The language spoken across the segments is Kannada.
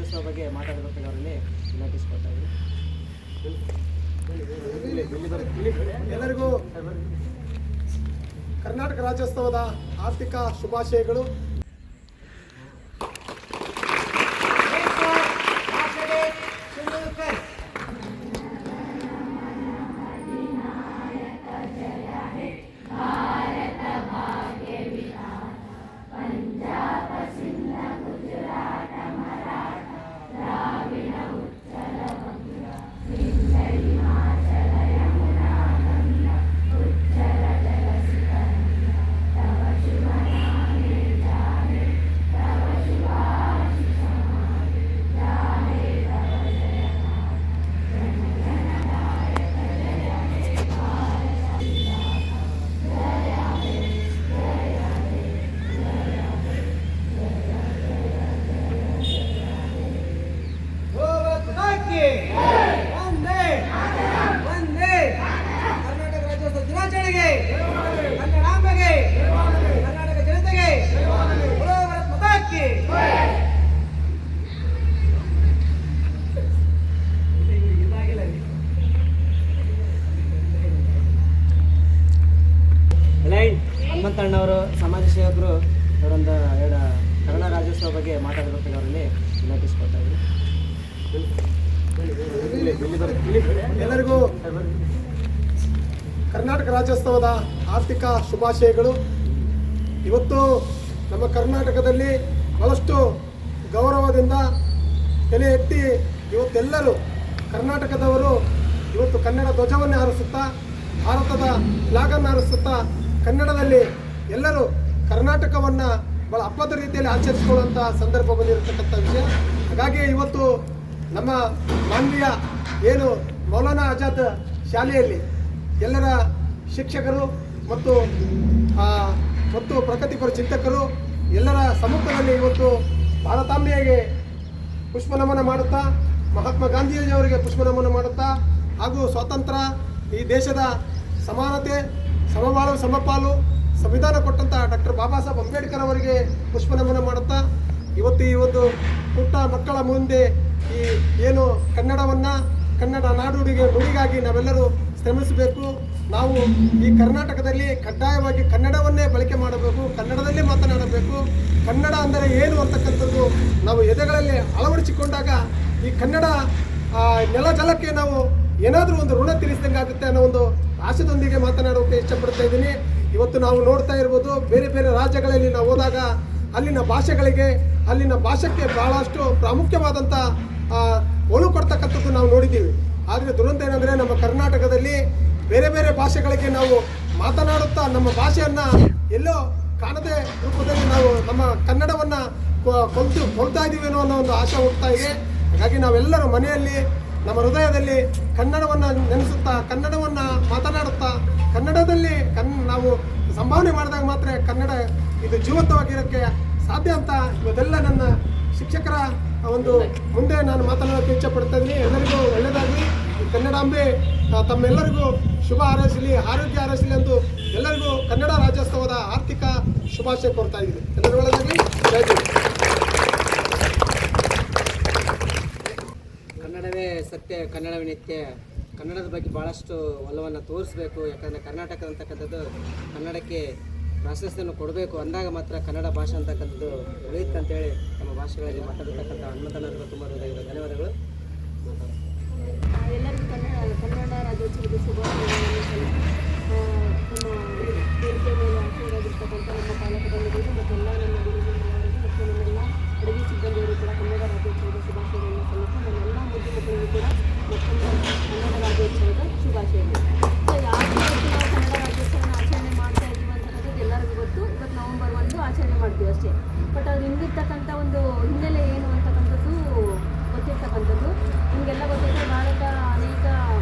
ರಾಜ್ಯೋತ್ಸವ ಬಗ್ಗೆ ಮಾತಾಡಬೇಕಾಗಿ ಅವರಲ್ಲಿ ವಿನಂತಿಸ್ಕೊಳ್ತಾ ಇದ್ದೀನಿ. ಎಲ್ಲರಿಗೂ ಕರ್ನಾಟಕ ರಾಜ್ಯೋತ್ಸವದ ಆರ್ಥಿಕ ಶುಭಾಶಯಗಳು. ಹನುಮಂತಣ್ಣವರು ಸಮಾಜ ಸೇವಕರು ಅವರೊಂದು ಕನ್ನಡ ರಾಜ್ಯೋತ್ಸವ ಬಗ್ಗೆ ಮಾತಾಡಬೇಕಾಗಿ ಅವರಲ್ಲಿ ವಿನಂತಿಸ್ಕೊಳ್ತಾ ಇದ್ದೀನಿ. ಎಲ್ಲರಿಗೂ ಕರ್ನಾಟಕ ರಾಜ್ಯೋತ್ಸವದ ಆರ್ಥಿಕ ಶುಭಾಶಯಗಳು. ಇವತ್ತು ನಮ್ಮ ಕರ್ನಾಟಕದಲ್ಲಿ ಬಹಳಷ್ಟು ಗೌರವದಿಂದ ತಲೆ ಎತ್ತಿ ಇವತ್ತೆಲ್ಲರೂ ಕರ್ನಾಟಕದವರು ಇವತ್ತು ಕನ್ನಡ ಧ್ವಜವನ್ನು ಹಾರಿಸುತ್ತಾ, ಭಾರತದ ಫ್ಲಾಗನ್ನು ಹಾರಿಸುತ್ತಾ ಕನ್ನಡದಲ್ಲಿ ಎಲ್ಲರೂ ಕರ್ನಾಟಕವನ್ನು ಭಾಳ ಹಬ್ಬದ ರೀತಿಯಲ್ಲಿ ಆಚರಿಸಿಕೊಳ್ಳುವಂಥ ಸಂದರ್ಭ ಬಂದಿರತಕ್ಕಂಥ ವಿಷಯ. ಹಾಗಾಗಿ ಇವತ್ತು ನಮ್ಮ ಮಾನ್ವೀಯ ಏನು ಮೌಲಾನಾ ಆಜಾದ್ ಶಾಲೆಯಲ್ಲಿ ಎಲ್ಲರ ಶಿಕ್ಷಕರು ಮತ್ತು ಪ್ರಗತಿಪರ ಚಿಂತಕರು ಎಲ್ಲರ ಸಮ್ಮುಖದಲ್ಲಿ ಇವತ್ತು ಭಾರತಾಂಬೆಗೆ ಪುಷ್ಪನಮನ ಮಾಡುತ್ತಾ, ಮಹಾತ್ಮ ಗಾಂಧೀಜಿಯವರಿಗೆ ಪುಷ್ಪನಮನ ಮಾಡುತ್ತಾ, ಹಾಗೂ ಸ್ವಾತಂತ್ರ್ಯ, ಈ ದೇಶದ ಸಮಾನತೆ, ಸಮಬಾಳು ಸಮಪಾಲು ಸಂವಿಧಾನ ಕೊಟ್ಟಂಥ ಡಾಕ್ಟರ್ ಬಾಬಾ ಸಾಹೇಬ್ ಅಂಬೇಡ್ಕರ್ ಅವರಿಗೆ ಪುಷ್ಪನಮನ ಮಾಡುತ್ತಾ, ಇವತ್ತು ಈ ಒಂದು ಪುಟ್ಟ ಮಕ್ಕಳ ಮುಂದೆ ಈ ಏನು ಕನ್ನಡವನ್ನು, ಕನ್ನಡ ನುಡಿಗಾಗಿ ನಾವೆಲ್ಲರೂ ಶ್ರಮಿಸಬೇಕು. ನಾವು ಈ ಕರ್ನಾಟಕದಲ್ಲಿ ಕಡ್ಡಾಯವಾಗಿ ಕನ್ನಡವನ್ನೇ ಬಳಕೆ ಮಾಡಬೇಕು, ಕನ್ನಡದಲ್ಲೇ ಮಾತನಾಡಬೇಕು. ಕನ್ನಡ ಅಂದರೆ ಏನು ಅಂತಕ್ಕಂಥದ್ದು ನಾವು ಎದೆಗಳಲ್ಲಿ ಅಳವಡಿಸಿಕೊಂಡಾಗ ಈ ಕನ್ನಡ ನೆಲ ಜಲಕ್ಕೆ ನಾವು ಏನಾದರೂ ಒಂದು ಋಣ ತೀರಿಸಿದಂಗೆ ಆಗುತ್ತೆ ಅನ್ನೋ ಒಂದು ಆಶಯದೊಂದಿಗೆ ಮಾತನಾಡೋಕ್ಕೆ ಇಷ್ಟಪಡ್ತಾ ಇದ್ದೀನಿ. ಇವತ್ತು ನಾವು ನೋಡ್ತಾ ಇರ್ಬೋದು, ಬೇರೆ ಬೇರೆ ರಾಜ್ಯಗಳಲ್ಲಿ ನಾವು ಹೋದಾಗ ಅಲ್ಲಿನ ಭಾಷೆಗೆ ಬಹಳಷ್ಟು ಪ್ರಾಮುಖ್ಯವಾದಂಥ ಒಲವು ಕೊಡ್ತಕ್ಕಂಥದ್ದು ನಾವು ನೋಡಿದ್ದೀವಿ. ಆದರೆ ದುರಂತ ಏನಂದರೆ ನಮ್ಮ ಕರ್ನಾಟಕದಲ್ಲಿ ಬೇರೆ ಬೇರೆ ಭಾಷೆಗಳಿಗೆ ನಾವು ಮಾತನಾಡುತ್ತಾ ನಮ್ಮ ಭಾಷೆಯನ್ನು ಎಲ್ಲೋ ಕಾಣದೆ ರೂಪದಲ್ಲಿ ನಾವು ನಮ್ಮ ಕನ್ನಡವನ್ನು ಕೊಲ್ತಾ ಇದ್ದೀವೇನೋ ಅನ್ನೋ ಒಂದು ಆಶೆ ಹುಡ್ತಾ ಇದೆ. ಹಾಗಾಗಿ ನಾವೆಲ್ಲರೂ ಮನೆಯಲ್ಲಿ ನಮ್ಮ ಹೃದಯದಲ್ಲಿ ಕನ್ನಡವನ್ನು ನೆನೆಸುತ್ತಾ, ಕನ್ನಡವನ್ನು ಮಾತನಾಡುತ್ತಾ, ಕನ್ನಡದಲ್ಲಿ ನಾವು ಸಂಭಾವನೆ ಮಾಡಿದಾಗ ಮಾತ್ರ ಕನ್ನಡ ಇದು ಜೀವಂತವಾಗಿರೋಕ್ಕೆ ಸಾಧ್ಯ ಅಂತ ಇವತ್ತೆಲ್ಲ ನನ್ನ ಶಿಕ್ಷಕರ ಒಂದು ಮುಂದೆ ನಾನು ಮಾತನಾಡೋಕ್ಕೆ ಇಚ್ಛೆಪಡ್ತಾ ಇದ್ದೀನಿ. ಎಲ್ಲರಿಗೂ ಒಳ್ಳೆಯದಾಗಲಿ. ಕನ್ನಡಾಂಬೆ ತಮ್ಮೆಲ್ಲರಿಗೂ ಶುಭ ಹಾರೈಸಲಿ, ಆರೋಗ್ಯ ಹಾರೈಸಲಿ ಎಂದು ಎಲ್ಲರಿಗೂ ಕನ್ನಡ ರಾಜ್ಯೋತ್ಸವದ ಆರ್ಥಿಕ ಶುಭಾಶಯ ಕೋರ್ತಾ ಇದ್ದೀನಿ. ಎಲ್ಲರೂ ಒಳ್ಳೆಯದಾಗಲಿ. ಜೈ ಜೈ. ಕನ್ನಡವೇ ಸತ್ಯ, ಕನ್ನಡವೇ ನಿತ್ಯ. ಕನ್ನಡದ ಬಗ್ಗೆ ಭಾಳಷ್ಟು ಒಲವನ್ನು ತೋರಿಸಬೇಕು. ಯಾಕಂದರೆ ಕರ್ನಾಟಕ ಅಂತಕ್ಕಂಥದ್ದು ಕನ್ನಡಕ್ಕೆ ಪ್ರಾಶಸ್ತ್ಯವನ್ನು ಕೊಡಬೇಕು. ಅಂದಾಗ ಮಾತ್ರ ಕನ್ನಡ ಭಾಷೆ ಅಂತಕ್ಕಂಥದ್ದು ಉಳಿಯುತ್ತೆ ಅಂತೇಳಿ ನಮ್ಮ ಭಾಷೆಗಳಲ್ಲಿ ಮಾತಾಡತಕ್ಕಂಥ ಹನುಮಂತಣ್ಣರಿಗೆ ತುಂಬ ಹೃದಯದ ಧನ್ಯವಾದಗಳು. ಎಲ್ಲರಿಗೂ ಕನ್ನಡ ರಾಜ್ಯೋತ್ಸವದ ಶುಭಾಶಯಗಳನ್ನು ನಮ್ಮ ವೇದಿಕೆ ಮೇಲೆ ಆಶೀರ್ವಾದಿರ್ತಕ್ಕಂಥ ನಮ್ಮ ಪಾಲಕ ಬಂಧುಗಳು ಮತ್ತು ಎಲ್ಲ ನನ್ನ ಗುರುಗಳವರಿಗೆ ಮತ್ತು ನಮ್ಮೆಲ್ಲ ಅಡುಗೆ ಸಿಬ್ಬಂದಿಯವರು ಕೂಡ ಕನ್ನಡ ರಾಜ್ಯೋತ್ಸವದ ಶುಭಾಶಯಗಳನ್ನು ಸಲ್ಲಿಸಿ ನಮ್ಮೆಲ್ಲ ಮುದ್ದು ಮಕ್ಕಳಿಗೂ ಕೂಡ ಮತ್ತೊಂದು ಕನ್ನಡ ರಾಜ್ಯೋತ್ಸವದ ಶುಭಾಶಯಗಳು. ಸೊ ಯಾವ ರೀತಿ ನಾವು ಕನ್ನಡ ರಾಜ್ಯೋತ್ಸವನ ಆಚರಣೆ ಮಾಡ್ತಾ ಇದ್ದೀವಿ ಅಂತಕ್ಕಂಥದ್ದು ಎಲ್ಲರಿಗೂ ಗೊತ್ತು. ಇವತ್ತು ನವಂಬರ್ 1 ಆಚರಣೆ ಮಾಡ್ತೀವಿ ಅಷ್ಟೇ. ಬಟ್ ಅದು ಹಿಂದಿರ್ತಕ್ಕಂಥ ಒಂದು ಹಿನ್ನೆಲೆ ಏನು ಅಂತಕ್ಕಂಥದ್ದು ಗೊತ್ತಿರ್ತಕ್ಕಂಥದ್ದು ನಿಮಗೆಲ್ಲ ಗೊತ್ತಿದೆ. ಭಾರತ ಅನೇಕ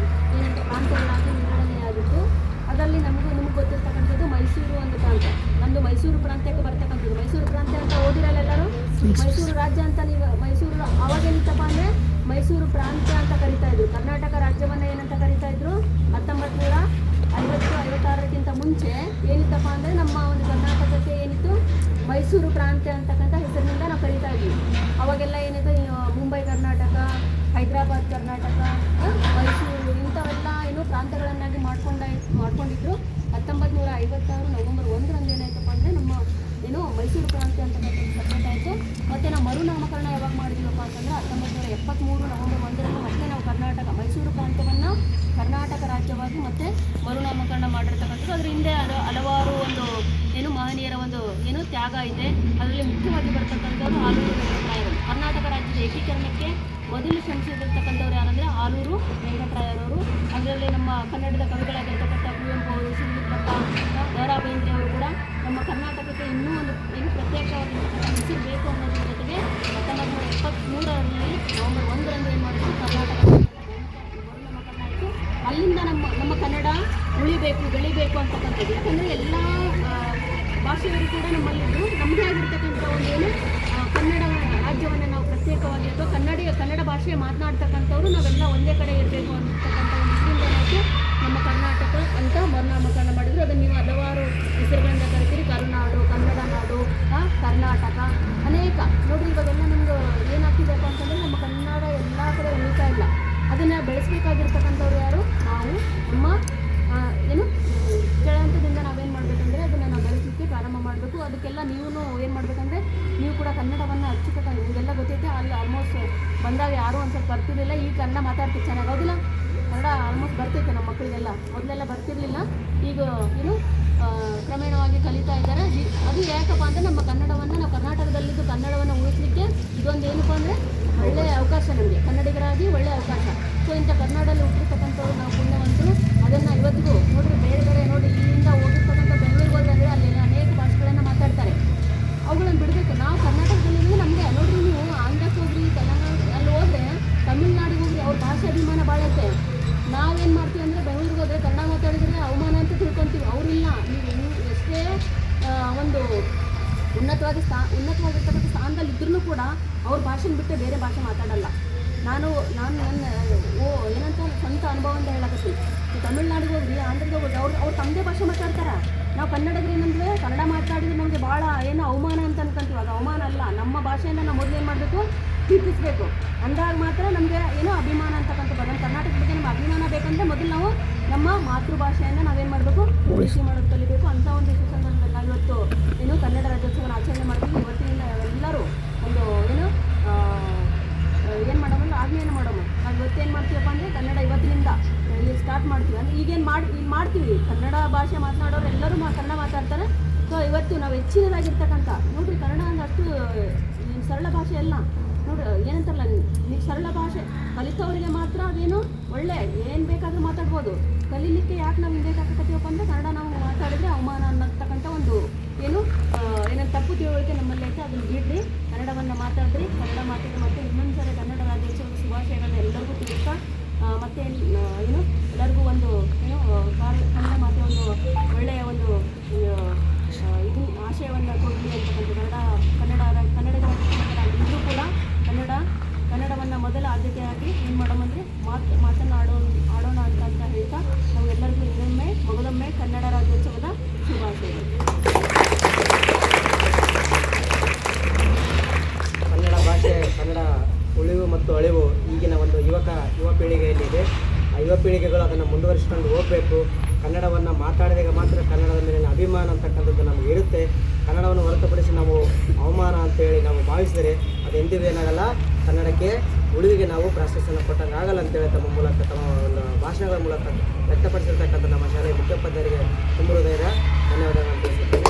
ಏನಂತ ಪ್ರಾಂತ್ಯಗಳಾಗಿ ವಿಂಗಡಣೆಯಾಗಿತ್ತು. ಅದರಲ್ಲಿ ನಿಮ್ಗೆ ಗೊತ್ತಿರ್ತಕ್ಕಂಥದ್ದು ಮೈಸೂರು ಒಂದು ಪ್ರಾಂತ. ನಮ್ಮದು ಮೈಸೂರು ಪ್ರಾಂತ್ಯಕ್ಕೆ ಬರ್ತಕ್ಕಂಥದ್ದು. ಮೈಸೂರು ಪ್ರಾಂತ್ಯ ಅಂತ ಓದಿರಲ್ಲ ಎಲ್ಲರೂ? ಮೈಸೂರು ರಾಜ್ಯ ಅಂತ ನೀವು ಮೈಸೂರು ಅವಾಗೇನಿತ್ತಪ್ಪ ಅಂದರೆ ಮೈಸೂರು ಪ್ರಾಂತ್ಯ ಅಂತ ಕರಿತಾ ಇದ್ರು. ಕರ್ನಾಟಕ ರಾಜ್ಯವನ್ನು ಏನಂತ ಕರಿತಾ ಇದ್ರು? 1950-56ಕ್ಕಿಂತ ಮುಂಚೆ ಏನಿತ್ತಪ್ಪ ಅಂದರೆ ನಮ್ಮ ಒಂದು ಕರ್ನಾಟಕಕ್ಕೆ ಏನಿತ್ತು, ಮೈಸೂರು ಪ್ರಾಂತ್ಯ ಅಂತಕ್ಕಂಥ ಹೆಸರಿನಿಂದ ನಾವು ಕರಿತಾ ಇದ್ವಿ. ಅವಾಗೆಲ್ಲ ಏನಿತ್ತು, ಮುಂಬೈ ಕರ್ನಾಟಕ, ಹೈದರಾಬಾದ್ ಕರ್ನಾಟಕ, ಮೈಸೂರು ಇಂಥವೆಲ್ಲ ಏನು ಪ್ರಾಂತಗಳನ್ನಾಗಿ ಮಾಡ್ಕೊಂಡಿದ್ರು. 1956 ನವೆಂಬರ್ 1ರಂದು ಏನಾಯ್ತಪ್ಪ ಅಂದರೆ ನಮ್ಮ ಏನು ಮೈಸೂರು ಪ್ರಾಂತ್ಯ ಅಂತಕ್ಕಂಥ ಸಪ್ರೇಟ್ ಆಯಿತು. ಮತ್ತು ನಾವು ಮರುನಾಮಕರಣ ಯಾವಾಗ ಮಾಡಿದ್ವಪ್ಪ ಅಂತಂದರೆ 1973 ನವೆಂಬರ್ 1ರಂದು ಮತ್ತೆ ನಾವು ಮೈಸೂರು ಪ್ರಾಂತ್ಯವನ್ನು ಕರ್ನಾಟಕ ರಾಜ್ಯವಾಗಿ ಮತ್ತೆ ಮರುನಾಮಕರಣ ಮಾಡಿರ್ತಕ್ಕಂಥದ್ದು. ಅದರ ಹಿಂದೆ ಹಲವಾರು ಒಂದು ಏನು ಮಹನೀಯರ ಒಂದು ಏನು ತ್ಯಾಗ ಇದೆ. ಅದರಲ್ಲಿ ಮುಖ್ಯವಾಗಿ ಬರ್ತಕ್ಕಂಥವ್ರು ಆಲೂರು ವೆಂಕಟರಾಯರು. ಕರ್ನಾಟಕ ರಾಜ್ಯದ ಏಕೀಕರಣಕ್ಕೆ ಮೊದಲು ಶ್ರಮಿಸಿರ್ತಕ್ಕಂಥವ್ರು ಯಾರಂದರೆ ಆಲೂರು ವೆಂಕಟರಾಯರವರು. ಅದರಲ್ಲಿ ನಮ್ಮ ಕನ್ನಡದ ಕವಿಗಳಾಗಿರ್ತಕ್ಕಂಥ ಕುವೆಂಪು ಅವರು, ಶಿವರುದ್ರಪ್ಪ, ದ.ರಾ. ಬೇಂದ್ರೆ ಅವರು ಕೂಡ ನಮ್ಮ ಕರ್ನಾಟಕಕ್ಕೆ ಇನ್ನೂ ಒಂದು ಏನು ಪ್ರತ್ಯೇಕವಾಗಿರ್ತಕ್ಕಂಥ ಹೆಸರು ಬೇಕು ಅನ್ನೋದ್ರ ಜೊತೆಗೆ 1973ರಲ್ಲಿ ನವೆಂಬರ್ 1ರಂದು ಏನು ಮಾಡಿದ್ರು, ಕರ್ನಾಟಕ ಮರುನಾಮಕರಣ ಆಯಿತು. ಅಲ್ಲಿಂದ ನಮ್ಮ ಕನ್ನಡ ಉಳಿಬೇಕು, ಬೆಳಿಬೇಕು ಅಂತಕ್ಕಂಥದ್ದು. ಯಾಕಂದರೆ ಎಲ್ಲ ಭಾಷೆಯವರು ಕೂಡ ನಮ್ಮಲ್ಲಿದ್ದು ನಮ್ಮದೇ ಆಗಿರ್ತಕ್ಕಂಥ ಒಂದು ಏನು ಕನ್ನಡ ರಾಜ್ಯವನ್ನು ನಾವು ಪ್ರತ್ಯೇಕವಾಗಿ ಅಥವಾ ಕನ್ನಡ ಭಾಷೆ ಮಾತನಾಡ್ತಕ್ಕಂಥವ್ರು ನಾವೆಲ್ಲ ಒಂದೇ ಕಡೆ ಇರಬೇಕು ಅಂತಕ್ಕಂಥ ಒಂದು ಇದರಿಂದ ಏನಾಯಿತು, ನಮ್ಮ ಕರ್ನಾಟಕ ಅಂತ ಮರುನಾಮಕರಣ ಮಾಡಿದ್ರು. ಅದನ್ನು ನೀವು ಹಲವಾರು ಹೆಸರುಗಳಿಂದ ಕರಿತೀರಿ. ಕರುನಾಡು, ಕನ್ನಡ ನಾಡು, ಕರ್ನಾಟಕ, ಅನೇಕ ನೋಡಿರಿ. ಇವಾಗೆಲ್ಲ ನಮ್ಗೆ ಏನಾಗ್ತಿದೆಪ್ಪ ಅಂತಂದರೆ ನಮ್ಮ ಕನ್ನಡ ಎಲ್ಲ ಕಡೆ ಉಳಿತಾ ಇಲ್ಲ. ಅದನ್ನು ಬೆಳೆಸಬೇಕಾಗಿರ್ತಕ್ಕಂಥವ್ರು ಯಾರು? ನಾವು ನಮ್ಮ ಏನು ಕೆಳಹಂತದಿಂದ ನಾವೇನು ಮಾಡಬೇಕಂದ್ರೆ ಅದನ್ನು ನಾವು ಬೆಳೆಸಲಿಕ್ಕೆ ಪ್ರಾರಂಭ ಮಾಡಬೇಕು. ಅದಕ್ಕೆಲ್ಲ ನೀವು ಏನು ಮಾಡಬೇಕಂದ್ರೆ ನೀವು ಕೂಡ ಕನ್ನಡವನ್ನು ಅಚ್ಚುಕಟ್ಟಾಗಿ ನಿಮಗೆಲ್ಲ ಗೊತ್ತೈತೆ. ಅಲ್ಲಿ ಆಲ್ಮೋಸ್ಟ್ ಬಂದಾಗ ಯಾರೂ ಒಂದು ಸ್ವಲ್ಪ ಬರ್ತಿರಲಿಲ್ಲ. ಈಗ ಕನ್ನಡ ಮಾತಾಡ್ತಿತ್ತು ಚೆನ್ನಾಗಿ, ಹೌದಿಲ್ಲ? ಕನ್ನಡ ಆಲ್ಮೋಸ್ಟ್ ಬರ್ತೈತೆ ನಮ್ಮ ಮಕ್ಕಳಿಗೆಲ್ಲ. ಮೊದಲೆಲ್ಲ ಬರ್ತಿರಲಿಲ್ಲ, ಈಗ ಏನು ಕ್ರಮೇಣವಾಗಿ ಕಲಿತಾ ಇದ್ದಾರೆ. ಅದು ಯಾಕಪ್ಪ ಅಂದರೆ ನಮ್ಮ ಕನ್ನಡವನ್ನು ನಾವು ಕರ್ನಾಟಕದಲ್ಲಿದ್ದು ಕನ್ನಡವನ್ನು ಉಳಿಸಲಿಕ್ಕೆ ಇದೊಂದು ಏನಪ್ಪ ಅಂದರೆ ಒಳ್ಳೆಯ ಅವಕಾಶ, ನಮಗೆ ಕನ್ನಡಿಗರಾಗಿ ಒಳ್ಳೆಯ ಅವಕಾಶ. ಸೊ ಇಂಥ ಕನ್ನಡದಲ್ಲಿ ಹುಟ್ಟಿರ್ತಕ್ಕಂಥವ್ರು ನಾವು ಪುಣ್ಯವಂತರು. ಅದನ್ನು ಇವತ್ತಿಗೂ ನೋಡಿರಿ, ಬೇರೆ ನೋಡಿ ಇಲ್ಲಿಂದ ಹೋಗಿರ್ತಕ್ಕಂಥ ಬೆಂಗಳೂರಿಗೆ ಹೋದರೆ ಅಲ್ಲಿ ಅನೇಕ ಭಾಷೆಗಳನ್ನು ಮಾತಾಡ್ತಾರೆ. ಅವುಗಳನ್ನು ಬಿಡಬೇಕು. ನಾವು ಕರ್ನಾಟಕದಲ್ಲಿ ನಮಗೆ ನೋಡಿರಿ, ನೀವು ಆಂಧ್ರಕ್ಕೆ ಹೋಗ್ರಿ, ತೆಲಂಗಾಣ ಅಲ್ಲಿ ಹೋದರೆ, ತಮಿಳ್ನಾಡಿಗೆ ಹೋಗ್ರಿ, ಅವ್ರ ಭಾಷೆ ಅಭಿಮಾನ ಭಾಳ ಐತೆ. ನಾವೇನು ಮಾಡ್ತೀವಿ ಅಂದರೆ ಬೆಂಗಳೂರಿಗೆ ಹೋದರೆ ಕನ್ನಡ ಮಾತಾಡಿದ್ರೆ ಅವಮಾನ ಅಂತ ತಿಳ್ಕೊತೀವಿ. ಅವರಿಲ್ಲ, ನೀವು ಎಷ್ಟೇ ಒಂದು ಉನ್ನತವಾಗಿರ್ತಕ್ಕಂಥ ಸ್ಥಾನದಲ್ಲಿ ಇದ್ರೂ ಕೂಡ ಅವ್ರ ಭಾಷೆನ ಬಿಟ್ಟು ಬೇರೆ ಭಾಷೆ ಮಾತಾಡಲ್ಲ. ನಾನು ನನ್ನ ಏನಂತ ಸ್ವಂತ ಅನುಭವ ಅಂತ ಹೇಳಕತ್ತೀನಿ. ತಮಿಳ್ನಾಡಿಗೆ ಹೋಗ್ರಿ, ಆಂಧ್ರಕ್ಕೆ ಹೋಗ್ರಿ, ಅವ್ರು ತಮ್ಮದೇ ಭಾಷೆ ಮಾತಾಡ್ತಾರೆ. ನಾವು ಕನ್ನಡಿಗರು ಏನಂದರೆ ಕನ್ನಡ ಮಾತಾಡಿದ್ರೆ ನಮಗೆ ಭಾಳ ಏನೋ ಅವಮಾನ ಅಂತ ಅನ್ಕೊಂತೀವಿ. ಅದು ಅವಮಾನ ಅಲ್ಲ. ನಮ್ಮ ಭಾಷೆಯನ್ನು ನಾವು ಮೊದಲು ಏನು ಮಾಡಬೇಕು, ಪ್ರೀತಿಸಬೇಕು. ಅಂದಾಗ ಮಾತ್ರ ನಮಗೆ ಏನೋ ಅಭಿಮಾನ ಅಂತಕ್ಕಂಥ ಬರೋದು. ನಮ್ಮ ಕರ್ನಾಟಕದ ಬಗ್ಗೆ ನಮ್ಗೆ ಅಭಿಮಾನ ಬೇಕಂದರೆ ಮೊದಲು ನಾವು ನಮ್ಮ ಮಾತೃಭಾಷೆಯನ್ನು ನಾವೇನು ಮಾಡಬೇಕು, ಉಳಿಸಿ ಮಾಡೋದು ಕಲಿಬೇಕು. ಅಂಥ ಒಂದು ಸಂದರ್ಭದಲ್ಲಿ ನಾವು ಇವತ್ತು ಏನು ಕನ್ನಡ ರಾಜ್ಯೋತ್ಸವನ ಆಚರಣೆ ಮಾಡ್ತೀವಿ. ಇವತ್ತಿನಿಂದ ಎಲ್ಲರೂ ಒಂದು ಏನು ಏನು ಮಾಡೋಣ, ಆಜ್ಞೆಯನ್ನು ಮಾಡೋಣ. ನಾವು ಇವತ್ತೇನು ಮಾಡ್ತೀವಪ್ಪ ಅಂದರೆ ಕನ್ನಡ ಇವತ್ತಿನಿಂದ ಇಲ್ಲಿ ಸ್ಟಾರ್ಟ್ ಮಾಡ್ತೀವಿ. ಅಂದರೆ ಈಗೇನು ಮಾಡ್ತೀವಿ, ಕನ್ನಡ ಭಾಷೆ ಮಾತನಾಡೋರು ಎಲ್ಲರೂ ಕನ್ನಡ ಮಾತಾಡ್ತಾರೆ. ಸೊ ಇವತ್ತು ನಾವು ಹೆಚ್ಚಿನದಾಗಿರ್ತಕ್ಕಂಥ ನೋಡಿರಿ, ಕನ್ನಡ ಅಂದ್ರೆ ಅಷ್ಟು ಸರಳ ಭಾಷೆ ಅಲ್ಲ. ನೋಡಿ ಏನಂತಾರಲ್ಲ, ನೀವು ಸರಳ ಭಾಷೆ ಕಲಿತವರಿಗೆ ಮಾತ್ರ ಅದೇನು ಒಳ್ಳೆ ಏನು ಬೇಕಾದರೂ ಮಾತಾಡ್ಬೋದು. ಕಲೀಲಿಕ್ಕೆ ಯಾಕೆ ನಾವು ಬೇಕಾಗತ್ತೀವಪ್ಪ ಅಂದರೆ ಕನ್ನಡ ನಾವು ಮಾತಾಡಿದರೆ ಅವಮಾನ ಅನ್ನತಕ್ಕಂಥ ಒಂದು ಏನಂತ ತಪ್ಪು ತಿಳುವಳಿಕೆ ನಮ್ಮಲ್ಲಿ ಐತೆ. ಅದನ್ನು ಬಿಡ್ರಿ, ಕನ್ನಡವನ್ನು ಮಾತಾಡ್ರಿ. ಕನ್ನಡ ಮಾತಾಡಿ ಮತ್ತೆ ಇನ್ನೊಂದು ಸರಿ ಕನ್ನಡ ರಾಜ್ಯೋತ್ಸವದ ಶುಭಾಶಯಗಳನ್ನ ಎಲ್ಲರಿಗೂ ತಿಳಿಸ್ತಾ ಮತ್ತು ಏನು ಎಲ್ಲರಿಗೂ ಒಂದು ಕನ್ನಡ ಮಾತೆ ಒಂದು ಒಳ್ಳೆಯ ಒಂದು ಇದು ಆಶಯವನ್ನು ಕೊಡಲಿ ಅಂತಕ್ಕಂಥ ಕನ್ನಡಿಗರಾಗಿದ್ದರೂ ಕೂಡ ಕನ್ನಡವನ್ನು ಮೊದಲ ಆದ್ಯತೆಯಾಗಿ ಏನು ಮಾಡೋಣ ಆಡೋಣ ಅಂತ ಹೇಳ್ತಾ ನಾವು ಎಲ್ಲರಿಗೂ ಮೊದಲೊಮ್ಮೆ ಕನ್ನಡ ರಾಜ್ಯೋತ್ಸವದ ಶುಭಾಶಯಗಳು. ಕನ್ನಡ ಭಾಷೆ, ಕನ್ನಡ ಉಳಿವು ಮತ್ತು ಅಳಿವು ಈಗಿನ ಒಂದು ಯುವ ಪೀಳಿಗೆಯಲ್ಲಿದೆ. ಆ ಯುವ ಪೀಳಿಗೆಗಳು ಅದನ್ನು ಮುಂದುವರಿಸಿಕೊಂಡು ಹೋಗಬೇಕು. ಕನ್ನಡವನ್ನು ಮಾತಾಡಿದಾಗ ಮಾತ್ರ ಕನ್ನಡದ ಮೇಲಿನ ಅಭಿಮಾನ ಅಂತಕ್ಕಂಥದ್ದು ನಮಗೆ ಇರುತ್ತೆ. ಕನ್ನಡವನ್ನು ಹೊರತುಪಡಿಸಿ ನಾವು ಅವಮಾನ ಅಂತೇಳಿ ನಾವು ಭಾವಿಸಿದರೆ ಅದು ಎಂದಿಗೂ ಏನಾಗಲ್ಲ, ಕನ್ನಡಕ್ಕೆ ಉಳಿವಿಗೆ ನಾವು ಪ್ರಾಶಸ್ತ್ಯವನ್ನು ಕೊಟ್ಟಂಗೆ ಆಗಲ್ಲ ಅಂತೇಳಿ ತಮ್ಮ ಒಂದು ಭಾಷಣಗಳ ಮೂಲಕ ವ್ಯಕ್ತಪಡಿಸಿರ್ತಕ್ಕಂಥ ನಮ್ಮ ಶಾಲೆಯ ಮುಖ್ಯೋಪಾಧ್ಯಾಯರಿಗೆ ತುಂಬ ಹೃದಯದ ಧನ್ಯವಾದಗಳನ್ನು ತಿಳಿಸುತ್ತೇನೆ.